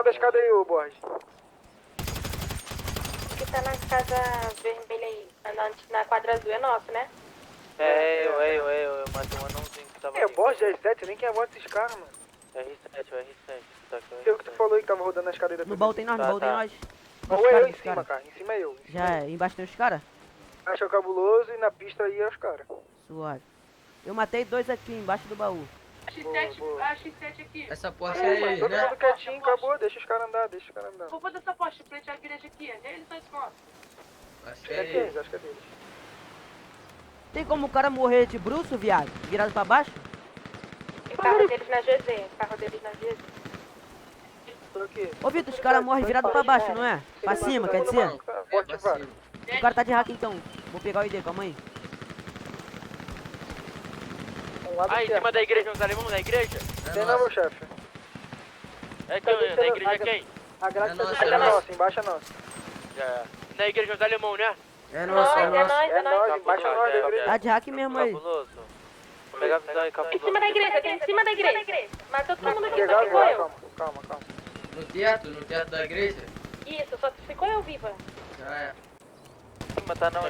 final da escada aí, ô Borges. Que tá na casa vermelha aí, na quadra azul é nosso, né? Eu matei um anãozinho que tava É, ali. Borges, R7, nem quem é a voz desses caras, mano. R7, o R7. Tá aqui, Sei o que tu falou aí que tava rodando na escada aí da No baú tem nós, no baú tem Tá. nós. Ou Os é eu caras, em os cima, caras. cara. Em cima é eu. Em cima Já é é, embaixo tem os caras? eu. Acho cabuloso e na pista aí é os caras. Suave. Eu matei 2 aqui embaixo do baú. Boa. A X7 aqui. Essa porta É, aí, mano, todo né? mundo quietinho, acabou. Deixa os caras andar, deixa os caras andar. Vou fazer essa poste frente à igreja aqui, eles são escondidos. Acho que É deles, acho que é deles. Tem como o cara morrer de bruço, viado? Virado pra baixo? O carro deles na GZ, o carro deles na GZ. Tô aqui. Ô Vitor, os caras morrem virado pra baixo, não é? Pra cima, quer dizer? Forte vara. O cara tá de hack então. Vou pegar o ID, calma aí. Um lado Ah, em certo. cima da igreja, uns alemães da igreja? Tem não, meu chefe. É quem? Da igreja é quem? A grade É nossa, é é nossa. nossa, embaixo é nossa. Já. Na igreja uns alemão, né? É Nós, nossa, é é nossa. nós, é É nós. nós, embaixo é nós da igreja. Tá de hack mesmo aí. Cabuloso. Vou pegar a visão aí, cabuloso. Em cima da igreja, tem em cima da igreja. Matou todo mundo aqui, só Pegar, ficou eu. calma. No teto da igreja? Isso, só ficou eu viva. Já é. Mas tá não,